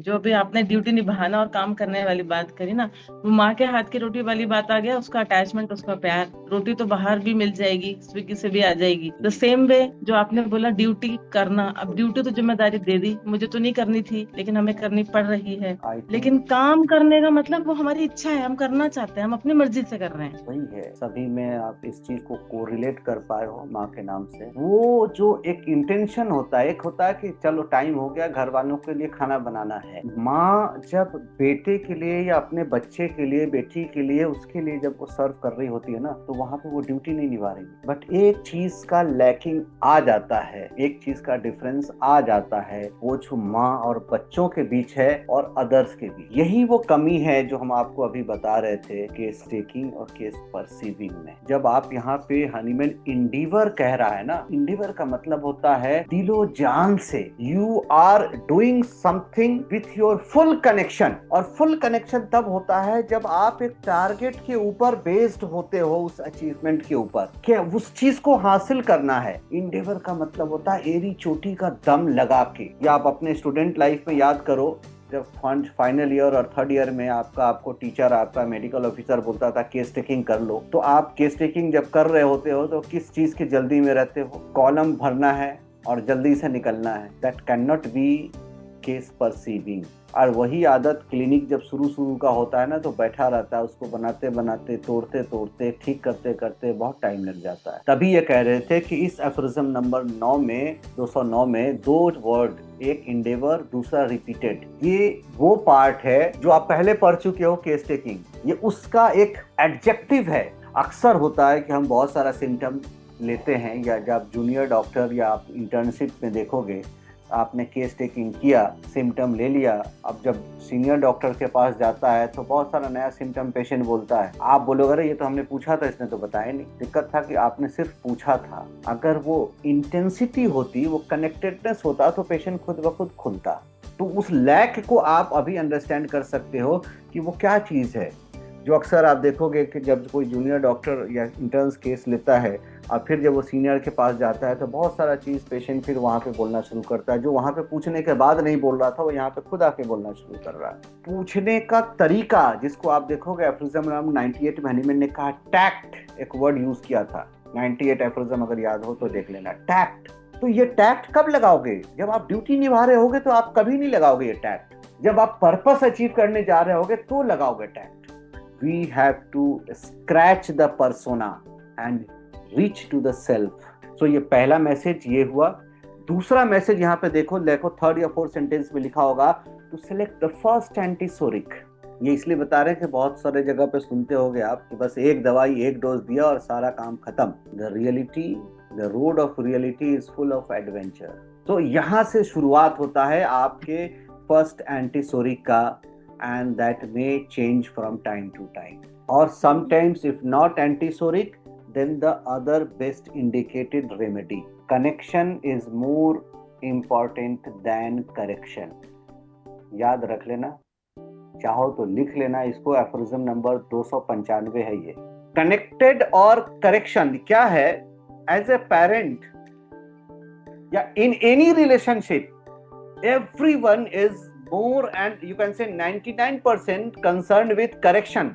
जो भी आपने ड्यूटी निभाना और काम करने वाली बात करी ना, वो माँ के हाथ की रोटी वाली बात आ गया, उसका अटैचमेंट, उसका प्यार। रोटी तो बाहर भी मिल जाएगी, स्विगी से भी आ जाएगी। द सेम वे जो आपने बोला ड्यूटी करना, अब ड्यूटी तो जिम्मेदारी दे दी, मुझे तो नहीं करनी थी लेकिन हमें करनी पड़ रही है। आई थिंक लेकिन काम करने का मतलब वो हमारी इच्छा है, हम करना चाहते हैं, हम अपनी मर्जी से कर रहे हैं। वही है, सभी में आप इस चीज को कोरिलेट कर पाए हो माँ के नाम से। वो जो एक इंटेंशन होता है, एक होता है कि चलो टाइम हो गया, घर वालों के लिए खाना बनाना है। माँ जब बेटे के लिए या अपने बच्चे के लिए, बेटी के लिए, उसके लिए जब वो सर्व कर रही होती है ना, तो वहां पे वो ड्यूटी नहीं निभा रही। बट एक चीज का लैकिंग आ जाता है, एक चीज का डिफरेंस आ जाता है, वो जो माँ और बच्चों के बीच है और अदर्स के बीच। यही वो कमी है जो हम आपको अभी बता रहे थे, केस टेकिंग और केस परसीविंग में। जब आप यहाँ पे हनीमैन इंडीवर कह रहा है ना, इंडीवर का मतलब होता है दिलो जान से, you are doing something with your full connection. और फुल कनेक्शन तब होता है जब आप एक टारगेट के ऊपर बेस्ड होते हो, उस अचीवमेंट के ऊपर, क्या उस चीज को हासिल करना है। इंडेवर का मतलब होता है एरी चोटी का दम लगा के। या आप अपने स्टूडेंट लाइफ में याद करो, जब फाइनल ईयर और थर्ड ईयर में आपको टीचर, आपका मेडिकल ऑफिसर बोलता था केस टेकिंग कर लो, तो आप केस टेकिंग जब कर रहे होते हो तो किस चीज की जल्दी में रहते हो? कॉलम भरना है और जल्दी से निकलना है। That can not be case perceiving. और वही आदत क्लिनिक जब शुरू शुरू का होता है ना, तो बैठा रहता है, उसको बनाते बनाते, तोड़ते तोड़ते, ठीक करते करते बहुत टाइम लग जाता है। तभी ये कह रहे थे कि इस एफरिज्म नंबर 9 में, 209 में, दो वर्ड, एक इंडेवर, दूसरा रिपीटेड, ये वो पार्ट है जो आप पहले पढ़ चुके हो, केस टेकिंग। ये उसका एक एडजेक्टिव है। अक्सर होता है कि हम बहुत सारा सिम्टम लेते हैं, या जब आप जूनियर डॉक्टर या आप इंटर्नशिप में देखोगे, आपने केस टेकिंग किया, सिम्टम ले लिया, अब जब सीनियर डॉक्टर के पास जाता है तो बहुत सारा नया सिम्टम पेशेंट बोलता है। आप बोलोगे अरे ये तो हमने पूछा था, इसने तो बताया नहीं। दिक्कत था कि आपने सिर्फ पूछा था। अगर वो इंटेंसिटी होती, वो कनेक्टेडनेस होता, तो पेशेंट खुद ब खुद खुलता। तो उस लैक को आप अभी अंडरस्टैंड कर सकते हो कि वो क्या चीज़ है। जो अक्सर आप देखोगे कि जब कोई जूनियर डॉक्टर या इंटर्न्स केस लेता है और फिर जब वो सीनियर के पास जाता है, तो बहुत सारा चीज़ पेशेंट फिर वहाँ पे बोलना शुरू करता है, जो वहाँ पे पूछने के बाद नहीं बोल रहा था, वो यहाँ पे खुद आके बोलना शुरू कर रहा है। पूछने का तरीका, जिसको आप देखोगे एफरिज्म 98 में हनीमैन ने कहा टैक्ट, एक वर्ड यूज किया था। 98 एफरिज्म अगर याद हो तो देख लेना, टैक्ट। तो ये टैक्ट कब लगाओगे? जब आप ड्यूटी निभा रहे होगे तो आप कभी नहीं लगाओगे ये टैक्ट। जब आप पर्पस अचीव करने जा रहे होगे तो लगाओगे tact. We have to scratch the persona and reach to the self. So ये पहला मैसेज ये हुआ। दूसरा मैसेज यहाँ पे देखो, थर्ड या फोर्थ सेंटेंस में लिखा होगा, to select the first antisoric. ये इसलिए बता रहे हैं कि बहुत सारे जगह पे सुनते होगे आप कि बस एक दवाई, एक डोज दिया और सारा काम खत्म। The reality, the road of reality is full of adventure. तो यहाँ से शुरुआत होता है आपके फर्स्ट एंटीसोरिक का, and that may change from time to time, or sometimes if not antisoric, then the other best indicated remedy. Connection is more important than correction. याद रख लेना, चाहो तो लिख लेना इसको, एफरिज्म नंबर 295 है ये। कनेक्टेड और करेक्शन क्या है? एज ए पेरेंट या in any relationship, everyone is more, and you can say 99% concerned with correction.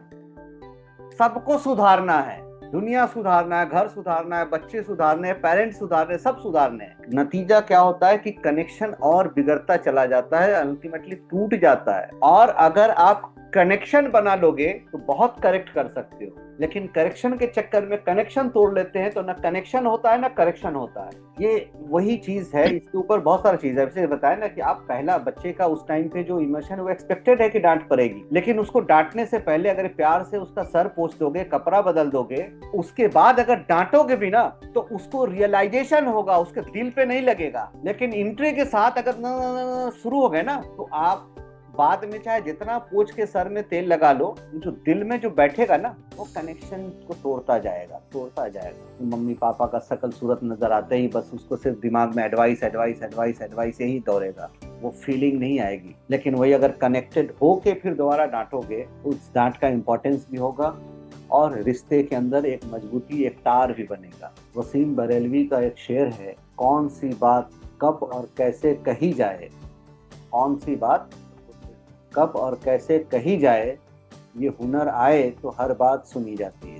सबको सुधारना है, दुनिया सुधारना है, घर सुधारना है, बच्चे सुधारने हैं, पेरेंट्स सुधारने, सब सुधारने हैं। नतीजा क्या होता है कि कनेक्शन और बिगड़ता चला जाता है, अल्टीमेटली टूट जाता है। और अगर आप कनेक्शन बना लोगे तो बहुत करेक्ट कर सकते हो, लेकिन करेक्शन के चक्कर में कनेक्शन तोड़ लेते हैं तो ना कनेक्शन होता है ना करेक्शन होता है। ये वही चीज है, इसके ऊपर बहुत सारी चीज है। जैसे बताया ना कि आप पहला बच्चे का उस टाइम पे जो इमोशन है वो एक्सपेक्टेड है कि डांट पड़ेगी, लेकिन उसको डांटने से पहले अगर प्यार से उसका सर पोंछ दोगे, कपड़ा बदल दोगे, उसके बाद अगर डांटोगे भी ना, तो उसको रियलाइजेशन होगा, उसके दिल पे नहीं लगेगा। लेकिन इंट्री के साथ अगर शुरू हो गए ना, तो आप बाद में चाहे जितना पोंछ के सर में तेल लगा लो, जो दिल में जो बैठेगा ना, वो कनेक्शन को तोड़ता जाएगा, तोड़ता जाएगा। मम्मी पापा का शकल सूरत नजर आते ही बस उसको सिर्फ दिमाग में एडवाइस एडवाइस एडवाइस एडवाइस यही दौड़ेगा, वो फीलिंग नहीं आएगी। लेकिन वही अगर कनेक्टेड होके फिर दोबारा डांटोगे, उस डांट का इंपॉर्टेंस भी होगा और रिश्ते के अंदर एक मजबूती, एक तार भी बनेगा। वसीम बरेलवी का एक शेर है, कौन सी बात कब और कैसे कही जाए, कौन सी बात कब और कैसे कही जाए, ये हुनर आए तो हर बात सुनी जाती है।